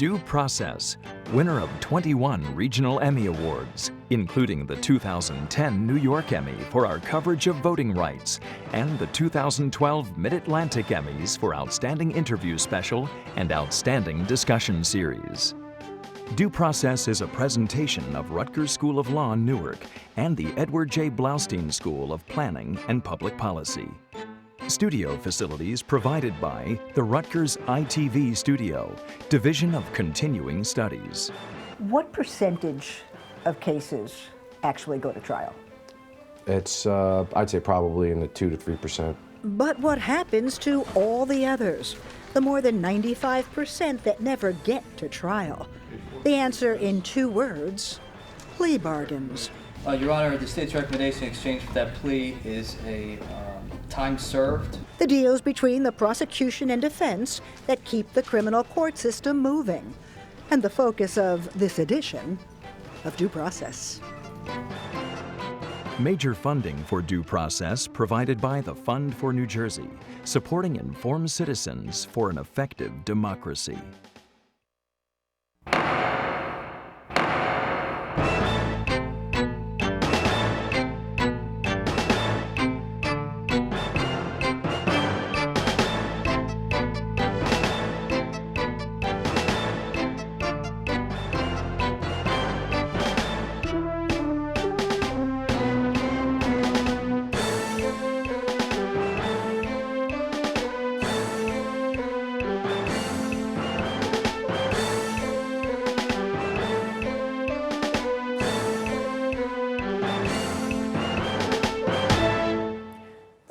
Due Process, winner of 21 Regional Emmy Awards, including the 2010 New York Emmy for our coverage of voting rights and the 2012 Mid-Atlantic Emmys for Outstanding Interview Special and Outstanding Discussion Series. Due Process is a presentation of Rutgers School of Law, Newark, and the Edward J. Blaustein School of Planning and Public Policy. Studio facilities provided by the Rutgers ITV Studio, Division of Continuing Studies. What percentage of cases actually go to trial? It's, I'd say probably in the 2 to 3%. But what happens to all the others? The more than 95% that never get to trial? The answer in 2 words: plea bargains. Your Honor, the state's recommendation in exchange for that plea is a time served. The deals between the prosecution and defense that keep the criminal court system moving. And the focus of this edition of Due Process. Major funding for Due Process provided by the Fund for New Jersey, supporting informed citizens for an effective democracy.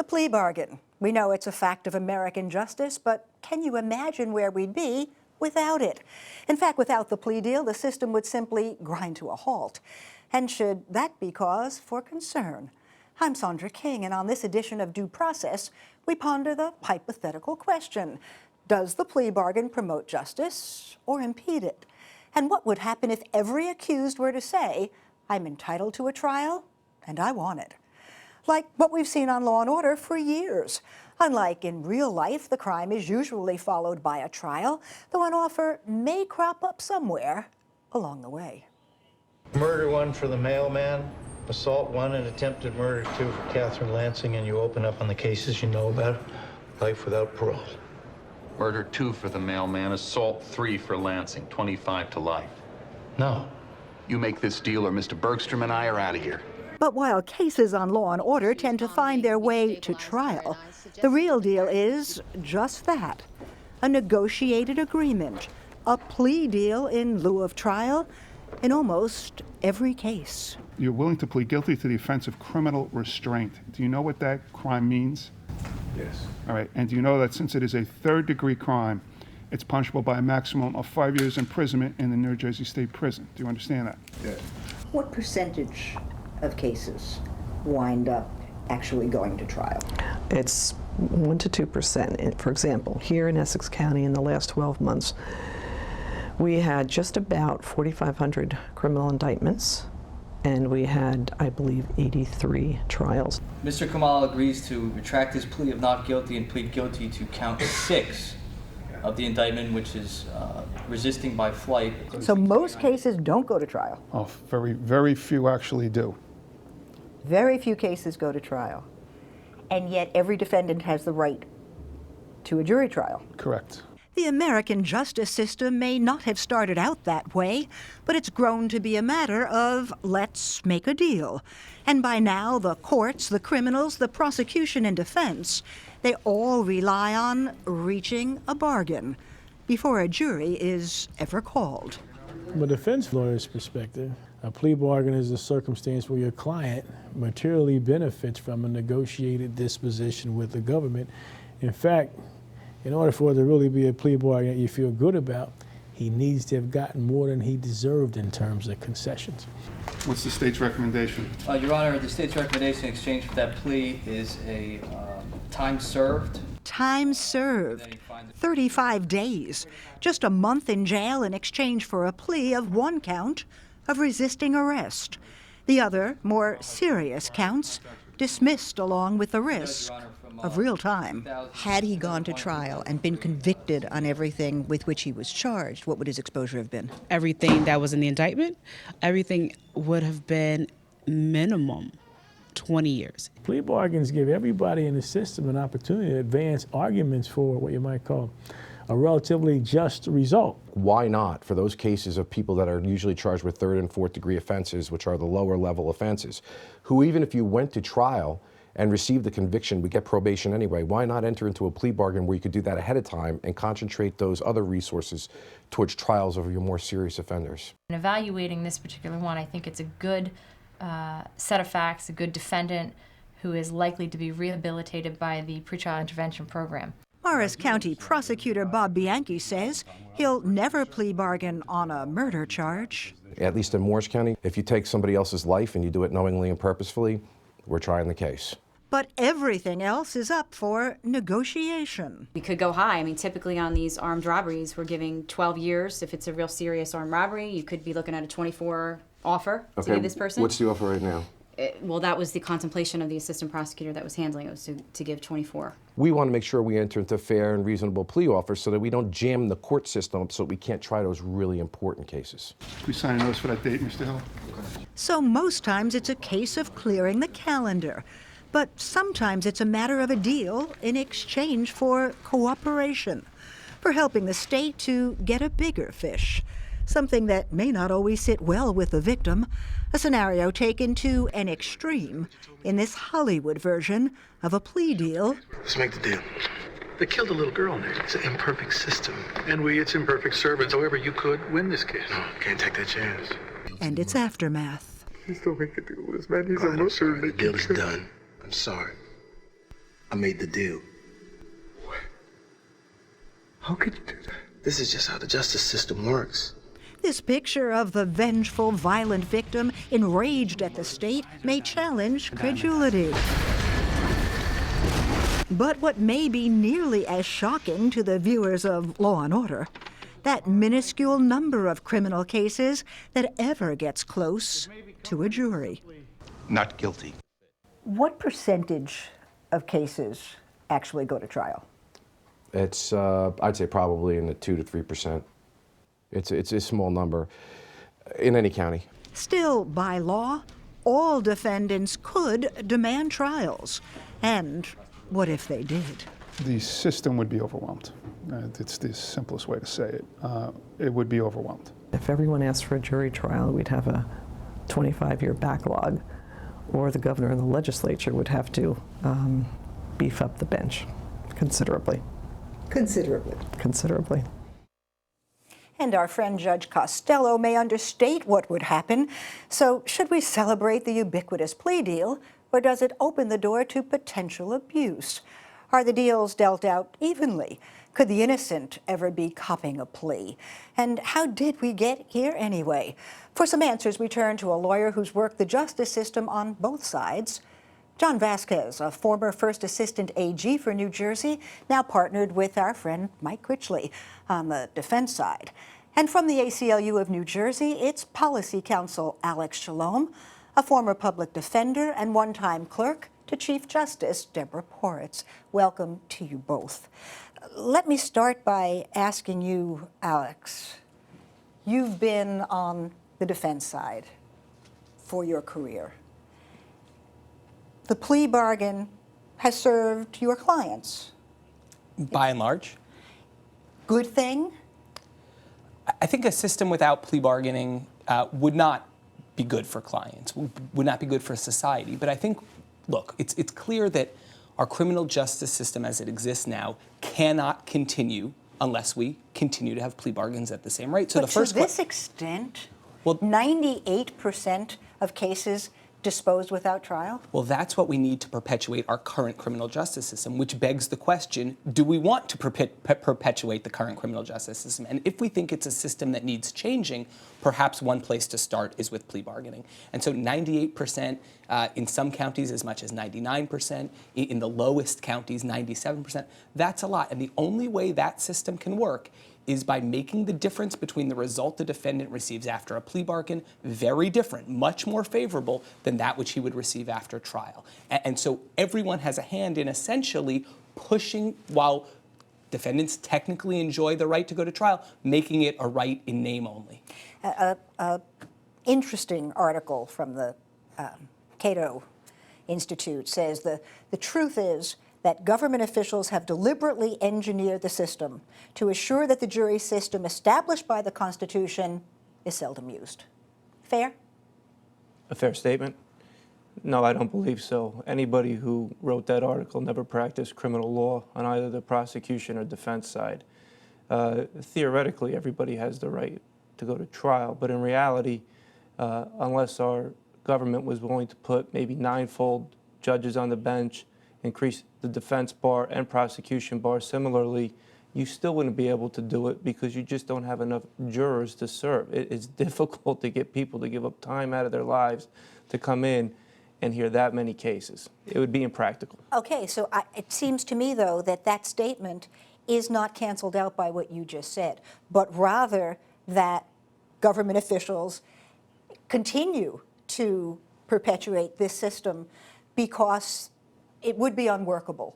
Plea bargain. We know it's a fact of American justice, but can you imagine where we'd be without it? In fact, without the plea deal, the system would simply grind to a halt. And should that be cause for concern? I'm Sandra King, and on this edition of Due Process, we ponder the hypothetical question: does the plea bargain promote justice or impede it? And what would happen if every accused were to say, I'm entitled to a trial and I want it? Like what we've seen on Law & Order for years. Unlike in real life, the crime is usually followed by a trial, though an offer may crop up somewhere along the way. Murder 1 for the mailman, assault 1 and attempted murder 2 for Catherine Lansing, and you open up on the cases you know about. Life without parole. Murder 2 for the mailman, assault 3 for Lansing, 25 to life. No. You make this deal or Mr. Bergstrom and I are out of here. But while cases on Law & Order tend to find their way to trial, the real deal is just that: a negotiated agreement, a plea deal in lieu of trial in almost every case. You're willing to plead guilty to the offense of criminal restraint. Do you know what that crime means? Yes. All right, and do you know that since it is a third-degree crime, it's punishable by a maximum of 5 years imprisonment in the New Jersey State Prison? Do you understand that? Yes. What percentage of cases wind up actually going to trial? It's 1 to 2%. For example, here in Essex County in the last 12 months, we had just about 4,500 criminal indictments, and we had, I believe, 83 trials. Mr. Kamal agrees to retract his plea of not guilty and plead guilty to count 6 of the indictment, which is resisting by flight. So most cases don't go to trial. Oh, very, very few actually do. Very few cases go to trial. And yet every defendant has the right to a jury trial. Correct. The American justice system may not have started out that way, but it's grown to be a matter of let's make a deal. And by now, the courts, the criminals, the prosecution and defense, they all rely on reaching a bargain before a jury is ever called. From a defense lawyer's perspective, a plea bargain is a circumstance where your client materially benefits from a negotiated disposition with the government. In fact, in order for it to really be a plea bargain that you feel good about, he needs to have gotten more than he deserved in terms of concessions. What's the state's recommendation? Your Honor, the state's recommendation in exchange for that plea is a time served. Time served. 35 days. Just a month in jail in exchange for a plea of 1 count of resisting arrest. The other, more serious counts, dismissed along with the risk Your Honor, from, of real time. 2000 Had he gone to trial and been convicted on everything with which he was charged, what would his exposure have been? Everything that was in the indictment, everything would have been minimum 20 years. Plea bargains give everybody in the system an opportunity to advance arguments for what you might call a relatively just result. Why not for those cases of people that are usually charged with third and fourth degree offenses, which are the lower level offenses, who even if you went to trial and received the conviction, would get probation anyway? Why not enter into a plea bargain where you could do that ahead of time and concentrate those other resources towards trials of your more serious offenders? In evaluating this particular one, I think it's a good set of facts, a good defendant who is likely to be rehabilitated by the pretrial intervention program. Morris County Prosecutor Bob Bianchi says he'll never plea bargain on a murder charge. At least in Morris County, if you take somebody else's life and you do it knowingly and purposefully, we're trying the case. But everything else is up for negotiation. We could go high. I mean, typically on these armed robberies, we're giving 12 years. If it's a real serious armed robbery, you could be looking at a 24 offer to give this person. What's the offer right now? Well, that was the contemplation of the assistant prosecutor that was handling it, was to give 24. We want to make sure we enter into fair and reasonable plea offers so that we don't jam the court system so we can't try those really important cases. Can we sign a notice for that date, Mr. Hill? So most times it's a case of clearing the calendar. But sometimes it's a matter of a deal in exchange for cooperation, for helping the state to get a bigger fish, something that may not always sit well with the victim, a scenario taken to an extreme in this Hollywood version of a plea deal. Let's make the deal. They killed a little girl, Nick. It's an imperfect system. And we, its imperfect servants. However, you could win this case. No, can't take that chance. And its aftermath. Please don't make the deal with us, man. He's I'm sorry. The deal is done. I'm sorry. I made the deal. What? How could you do that? This is just how the justice system works. This picture of the vengeful, violent victim enraged at the state may challenge credulity. But what may be nearly as shocking to the viewers of Law & Order, that minuscule number of criminal cases that ever gets close to a jury. Not guilty. What percentage of cases actually go to trial? It's, I'd say probably in the 2 to 3%. It's a small number in any county. Still, by law, all defendants could demand trials. And what if they did? The system would be overwhelmed. It's the simplest way to say it. It would be overwhelmed. If everyone asked for a jury trial, we'd have a 25-year backlog, or the governor and the legislature would have to beef up the bench considerably. Considerably. Considerably. And our friend Judge Costello may understate what would happen. So should we celebrate the ubiquitous plea deal, or does it open the door to potential abuse? Are the deals dealt out evenly? Could the innocent ever be copping a plea? And how did we get here anyway? For some answers, we turn to a lawyer who's worked the justice system on both sides. John Vazquez, a former first assistant AG for New Jersey, now partnered with our friend Mike Critchley on the defense side. And from the ACLU of New Jersey, it's policy counsel Alex Shalom, a former public defender and one-time clerk to Chief Justice Deborah Poritz. Welcome to you both. Let me start by asking you, Alex, you've been on the defense side for your career. The plea bargain has served your clients. By and large. Good thing? I think a system without plea bargaining would not be good for clients, would not be good for society. But I think, look, it's clear that our criminal justice system as it exists now cannot continue unless we continue to have plea bargains at the same rate. So but the first to this extent, well, 98% of cases disposed without trial? Well, that's what we need to perpetuate our current criminal justice system, which begs the question, do we want to perpetuate the current criminal justice system? And if we think it's a system that needs changing, perhaps one place to start is with plea bargaining. And so 98%, in some counties as much as 99%, in the lowest counties 97%, that's a lot. And the only way that system can work is by making the difference between the result the defendant receives after a plea bargain very different, much more favorable than that which he would receive after trial. And so everyone has a hand in essentially pushing, while defendants technically enjoy the right to go to trial, making it a right in name only. Interesting article from the Cato Institute says the truth is that government officials have deliberately engineered the system to assure that the jury system established by the Constitution is seldom used. Fair? A fair statement? No, I don't believe so. Anybody who wrote that article never practiced criminal law on either the prosecution or defense side. Theoretically, everybody has the right to go to trial, but in reality, unless our government was willing to put maybe 9-fold judges on the bench, increase the defense bar and prosecution bar similarly, you still wouldn't be able to do it because you just don't have enough jurors to serve. It's difficult to get people to give up time out of their lives to come in and hear that many cases. It would be impractical. Okay, so it seems to me, though, that that statement is not canceled out by what you just said, but rather that government officials continue to perpetuate this system because it would be unworkable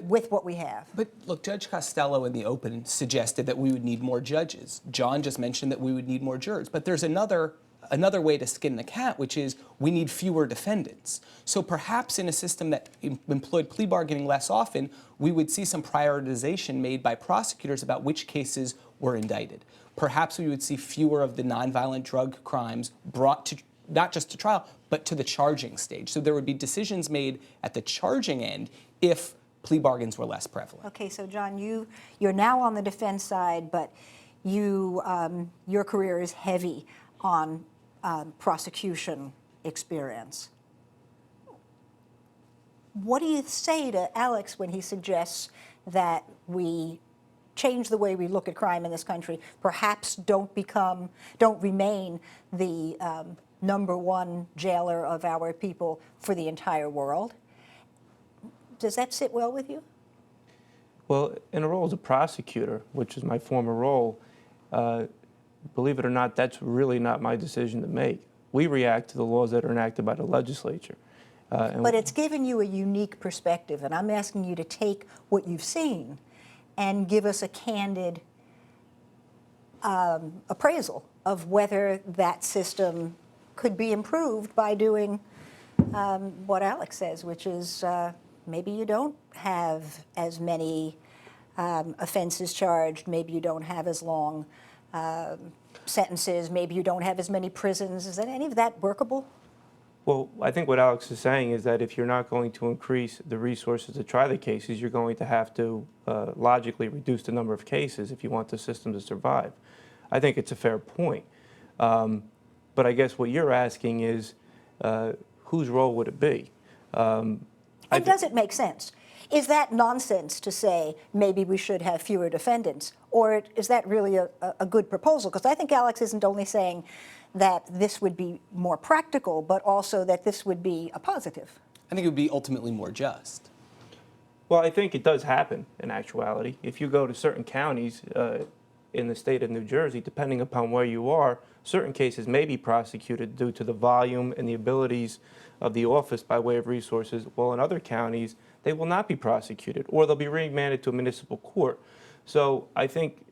with what we have. But look, Judge Costello in the open suggested that we would need more judges. John just mentioned that we would need more jurors. But there's another way to skin the cat, which is we need fewer defendants. So perhaps in a system that employed plea bargaining less often, we would see some prioritization made by prosecutors about which cases were indicted. Perhaps we would see fewer of the nonviolent drug crimes brought to not just to trial, but to the charging stage. So there would be decisions made at the charging end if plea bargains were less prevalent. Okay, so John, you're now on the defense side, but your career is heavy on prosecution experience. What do you say to Alex when he suggests that we change the way we look at crime in this country, perhaps don't remain the #1 jailer of our people for the entire world? Does that sit well with you? Well, in a role as a prosecutor, which is my former role, believe it or not, that's really not my decision to make. We react to the laws that are enacted by the legislature. But it's given you a unique perspective, and I'm asking you to take what you've seen and give us a candid appraisal of whether that system could be improved by doing what Alex says, which is maybe you don't have as many offenses charged, maybe you don't have as long sentences, maybe you don't have as many prisons. Is any of that workable? Well, I think what Alex is saying is that if you're not going to increase the resources to try the cases, you're going to have to logically reduce the number of cases if you want the system to survive. I think it's a fair point. But I guess what you're asking is, whose role would it be? And does it make sense? Is that nonsense to say maybe we should have fewer defendants? Or is that really a good proposal? Because I think Alex isn't only saying that this would be more practical, but also that this would be a positive. I think it would be ultimately more just. Well, I think it does happen in actuality. If you go to certain counties in the state of New Jersey, depending upon where you are, certain cases may be prosecuted due to the volume and the abilities of the office by way of resources, while in other counties, they will not be prosecuted, or they'll be remanded to a municipal court. So I think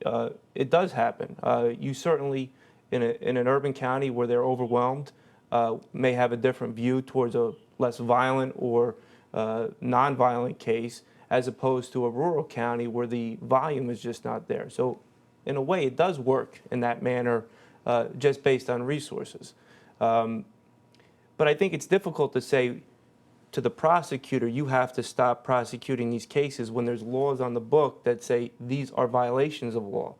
it does happen. You certainly, in an urban county where they're overwhelmed, may have a different view towards a less violent or nonviolent case, as opposed to a rural county where the volume is just not there. So in a way, it does work in that manner, just based on resources. But I think it's difficult to say to the prosecutor, you have to stop prosecuting these cases when there's laws on the book that say these are violations of law.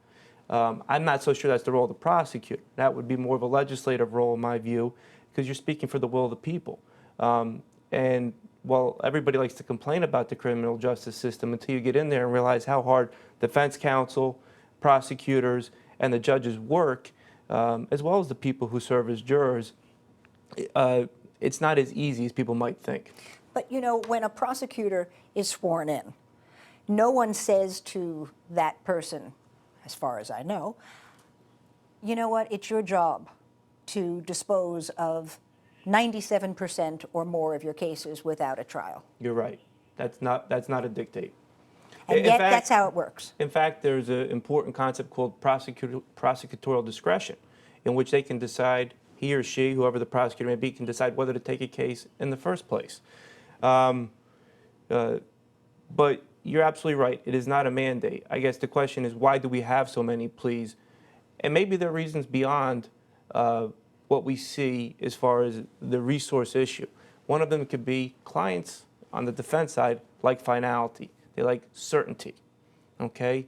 I'm not so sure that's the role of the prosecutor. That would be more of a legislative role, in my view, because you're speaking for the will of the people. And while everybody likes to complain about the criminal justice system, until you get in there and realize how hard defense counsel, prosecutors, and the judges work, as well as the people who serve as jurors, it's not as easy as people might think. But you know, when a prosecutor is sworn in, no one says to that person, as far as I know. You know what? It's your job to dispose of 97% or more of your cases without a trial. You're right. That's not a dictate. And yet, that's how it works. In fact, there's an important concept called prosecutorial discretion, in which they can decide, he or she, whoever the prosecutor may be, can decide whether to take a case in the first place. But you're absolutely right. It is not a mandate. I guess the question is, why do we have so many pleas? And maybe there are reasons beyond what we see as far as the resource issue. One of them could be clients on the defense side like finality. They like certainty, okay?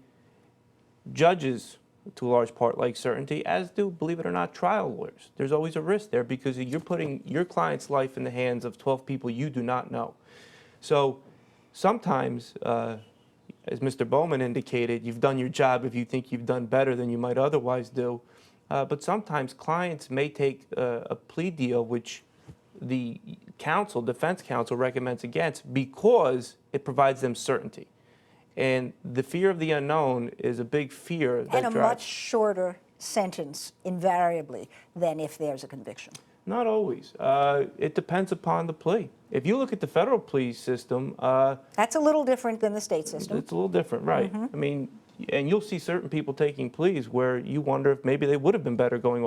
Judges, to a large part, like certainty, as do, believe it or not, trial lawyers. There's always a risk there because you're putting your client's life in the hands of 12 people you do not know. So sometimes, as Mr. Bowman indicated, you've done your job if you think you've done better than you might otherwise do. But sometimes clients may take a plea deal which the defense counsel recommends against because it provides them certainty. And the fear of the unknown is a big fear that and a much shorter sentence, invariably, than if there's a conviction. Not always. It depends upon the plea. If you look at the federal plea system... that's a little different than the state system. It's a little different, right. I mean, and you'll see certain people taking pleas where you wonder if maybe they would have been better going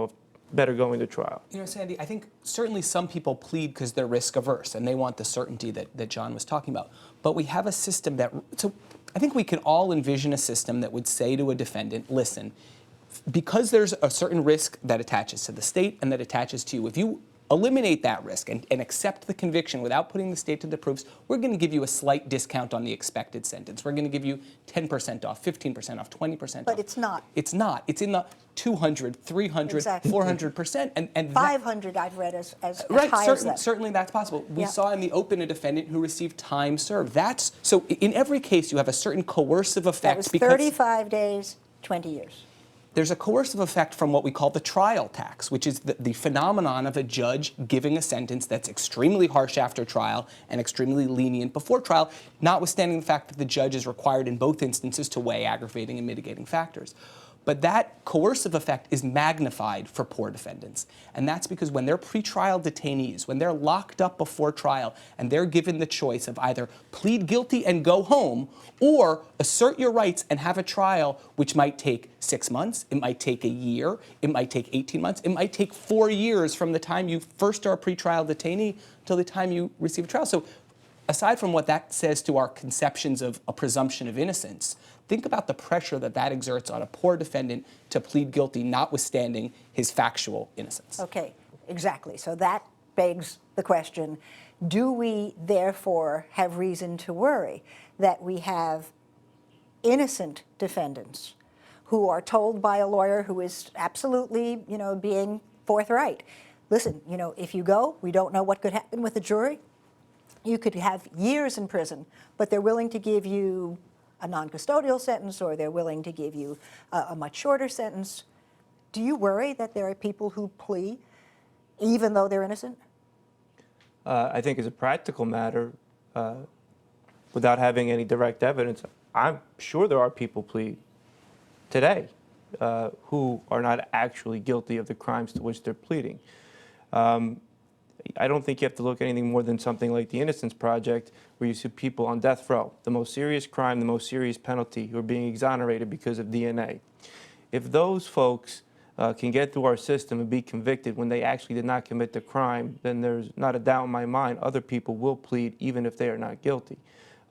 to trial. You know, Sandy, I think certainly some people plead because they're risk averse and they want the certainty that John was talking about. But we have a system that, so I think we can all envision a system that would say to a defendant, listen, because there's a certain risk that attaches to the state and that attaches to you, if you eliminate that risk and accept the conviction without putting the state to the proofs, we're going to give you a slight discount on the expected sentence. We're going to give you 10% off, 15% off, 20% off. But it's not. It's not. It's in the 200, 300, exactly. 400%. And 500 I've read as right, high as that. Certainly that's possible. We saw in the open a defendant who received time served. So in every case you have a certain coercive effect. That was 35 days, 20 years. There's a coercive effect from what we call the trial tax, which is the phenomenon of a judge giving a sentence that's extremely harsh after trial and extremely lenient before trial, notwithstanding the fact that the judge is required in both instances to weigh aggravating and mitigating factors. But that coercive effect is magnified for poor defendants. And that's because when they're pretrial detainees, when they're locked up before trial and they're given the choice of either plead guilty and go home or assert your rights and have a trial which might take 6 months, it might take a year, it might take 18 months, it might take 4 years from the time you first are a pretrial detainee till the time you receive a trial. So aside from what that says to our conceptions of a presumption of innocence, think about the pressure that exerts on a poor defendant to plead guilty, notwithstanding his factual innocence. Okay, exactly. So that begs the question, do we therefore have reason to worry that we have innocent defendants who are told by a lawyer who is absolutely, being forthright, listen, if you go, we don't know what could happen with the jury. You could have years in prison, but they're willing to give you a non-custodial sentence, or they're willing to give you a much shorter sentence. Do you worry that there are people who plea even though they're innocent? I think as a practical matter, without having any direct evidence, I'm sure there are people plea today who are not actually guilty of the crimes to which they're pleading. I don't think you have to look at anything more than something like the Innocence Project, where you see people on death row, the most serious crime, the most serious penalty, who are being exonerated because of DNA. If those folks can get through our system and be convicted when they actually did not commit the crime, then there's not a doubt in my mind other people will plead even if they are not guilty.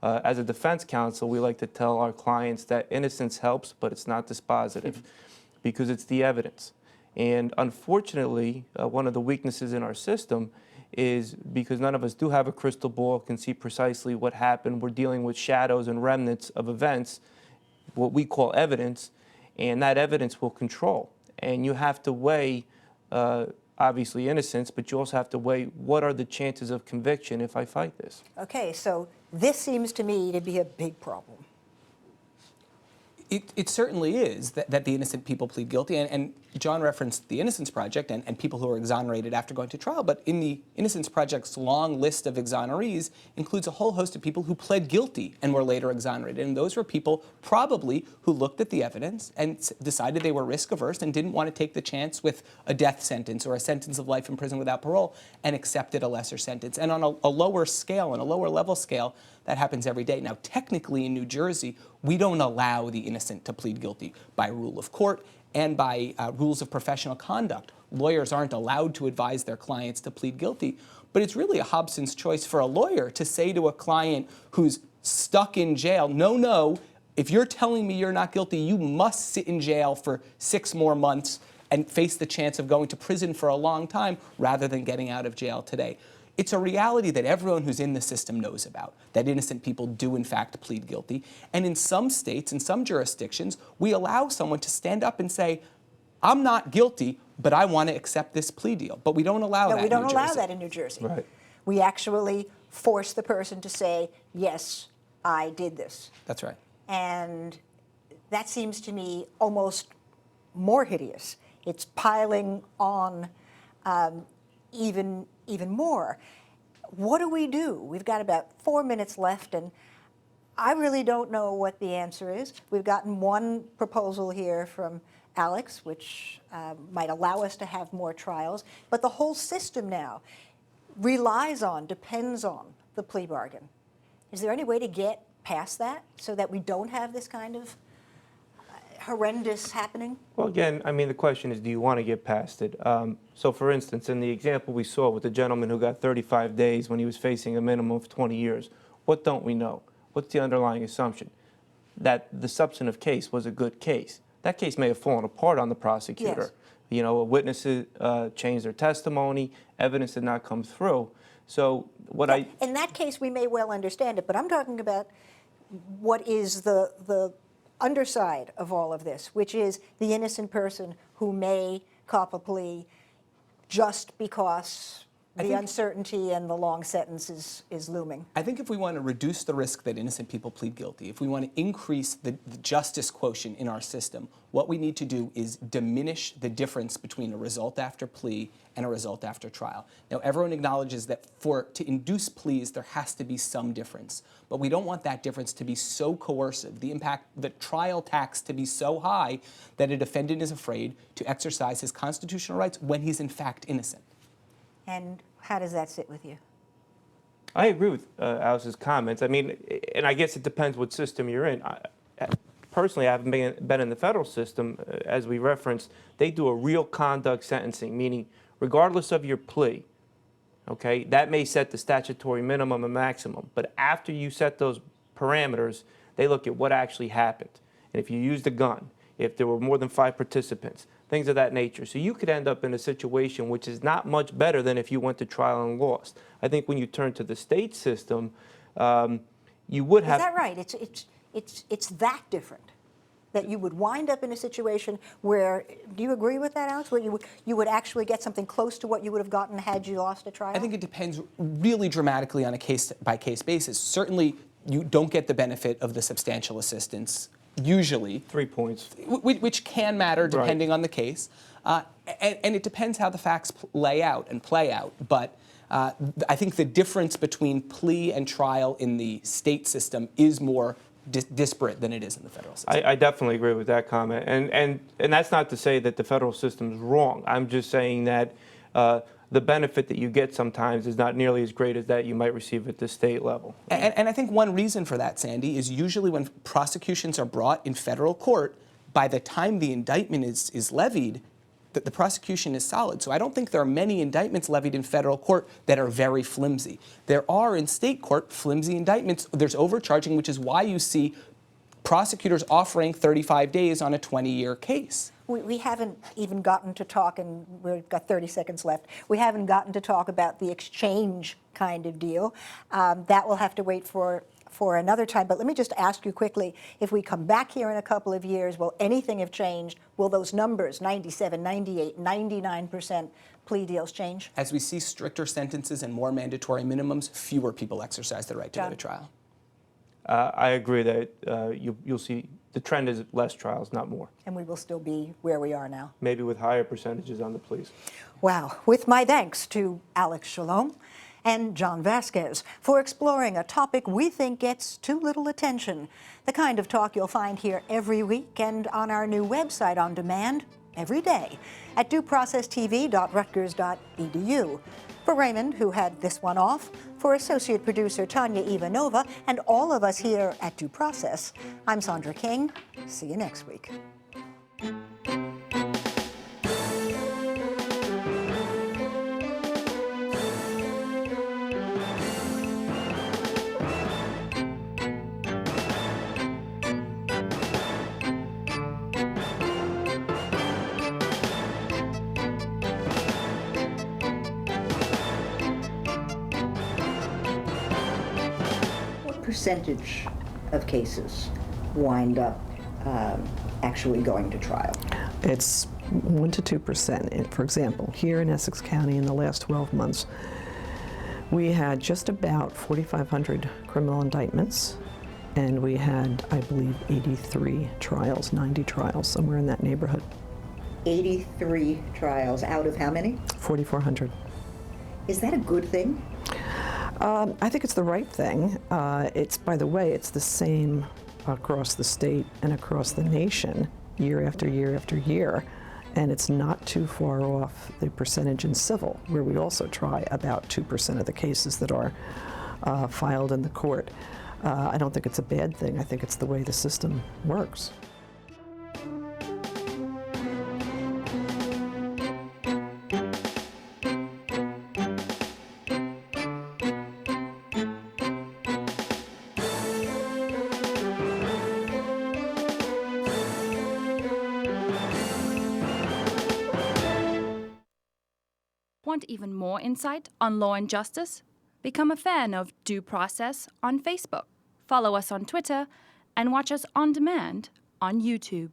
As a defense counsel, we like to tell our clients that innocence helps, but it's not dispositive because it's the evidence. And unfortunately, one of the weaknesses in our system is because none of us do have a crystal ball, can see precisely what happened. We're dealing with shadows and remnants of events, what we call evidence, and that evidence will control. And you have to weigh, obviously, innocence, but you also have to weigh what are the chances of conviction if I fight this. Okay, so this seems to me to be a big problem. It certainly is that the innocent people plead guilty, and John referenced the Innocence Project and people who are exonerated after going to trial, but in the Innocence Project's long list of exonerees includes a whole host of people who pled guilty and were later exonerated, and those were people probably who looked at the evidence and decided they were risk-averse and didn't want to take the chance with a death sentence or a sentence of life in prison without parole and accepted a lesser sentence. And on a lower scale, on a lower level scale, that happens every day. Now, technically in New Jersey, we don't allow the innocent to plead guilty by rule of court and by rules of professional conduct. Lawyers aren't allowed to advise their clients to plead guilty, but it's really a Hobson's choice for a lawyer to say to a client who's stuck in jail, no, if you're telling me you're not guilty, you must sit in jail for 6 more months and face the chance of going to prison for a long time rather than getting out of jail today. It's a reality that everyone who's in the system knows about, that innocent people do in fact plead guilty. And in some states, in some jurisdictions, we allow someone to stand up and say, I'm not guilty, but I want to accept this plea deal. But we don't allow that in New Jersey. No, we don't allow that in New Jersey. Right. We actually force the person to say, yes, I did this. That's right. And that seems to me almost more hideous. It's piling on even more. What do we do? We've got about 4 minutes left, and I really don't know what the answer is. We've gotten one proposal here from Alex, which might allow us to have more trials, but the whole system now depends on the plea bargain. Is there any way to get past that so that we don't have this kind of horrendous happening? Well, again, I mean, the question is, do you want to get past it? So, for instance, in the example we saw with the gentleman who got 35 days when he was facing a minimum of 20 years, what don't we know? What's the underlying assumption? That the substantive case was a good case. That case may have fallen apart on the prosecutor. Yes. You know, witnesses changed their testimony, evidence did not come through. So in that case, we may well understand it, but I'm talking about what is the underside of all of this, which is the innocent person who may cop a plea just because the uncertainty and the long sentence is looming. I think if we want to reduce the risk that innocent people plead guilty, if we want to increase the justice quotient in our system, what we need to do is diminish the difference between a result after plea and a result after trial. Now, everyone acknowledges that to induce pleas, there has to be some difference. But we don't want that difference to be so coercive, the trial tax to be so high that a defendant is afraid to exercise his constitutional rights when he's in fact innocent. And how does that sit with you? I agree with Alice's comments. I mean, and I guess it depends what system you're in. Personally, I haven't been in the federal system. As we referenced, they do a real conduct sentencing, meaning regardless of your plea, okay, that may set the statutory minimum and maximum. But after you set those parameters, they look at what actually happened. And if you used a gun, if there were more than 5 participants, things of that nature. So you could end up in a situation which is not much better than if you went to trial and lost. I think when you turn to the state system, you would have... Is that right? It's that different, that you would wind up in a situation where, do you agree with that, Alex, where you would actually get something close to what you would have gotten had you lost a trial? I think it depends really dramatically on a case-by-case basis. Certainly, you don't get the benefit of the substantial assistance, usually. 3 points. Which can matter depending on the case. And it depends how the facts play out. But I think the difference between plea and trial in the state system is more disparate than it is in the federal system. I definitely agree with that comment. And that's not to say that the federal system is wrong. I'm just saying that the benefit that you get sometimes is not nearly as great as that you might receive at the state level. And I think one reason for that, Sandy, is usually when prosecutions are brought in federal court, by the time the indictment is levied, the prosecution is solid. So I don't think there are many indictments levied in federal court that are very flimsy. There are in state court flimsy indictments. There's overcharging, which is why you see prosecutors offering 35 days on a 20-year case. We haven't even gotten to talk, and we've got 30 seconds left, we haven't gotten to talk about the exchange kind of deal. That will have to wait for another time. But let me just ask you quickly, if we come back here in a couple of years, will anything have changed? Will those numbers, 97, 98, 99% plea deals change? As we see stricter sentences and more mandatory minimums, fewer people exercise the right to go to trial. I agree that you'll see the trend is less trials, not more. And we will still be where we are now. Maybe with higher percentages on the pleas. Wow. With my thanks to Alex Shalom and John Vazquez for exploring a topic we think gets too little attention. The kind of talk you'll find here every week and on our new website on demand every day at dueprocesstv.rutgers.edu. For Raymond, who had this one off, for associate producer Tanya Ivanova, and all of us here at Due Process, I'm Sandra King. See you next week. Percentage of cases wind up actually going to trial? It's 1 to 2%. For example, here in Essex County in the last 12 months, we had just about 4,500 criminal indictments, and we had, I believe, 83 trials, 90 trials, somewhere in that neighborhood. 83 trials out of how many? 4,400. Is that a good thing? I think it's the right thing. It's, by the way, it's the same across the state and across the nation, year after year after year. And it's not too far off the percentage in civil, where we also try about 2% of the cases that are filed in the court. I don't think it's a bad thing. I think it's the way the system works. Want even more insight on law and justice? Become a fan of Due Process on Facebook. Follow us on Twitter and watch us on demand on YouTube.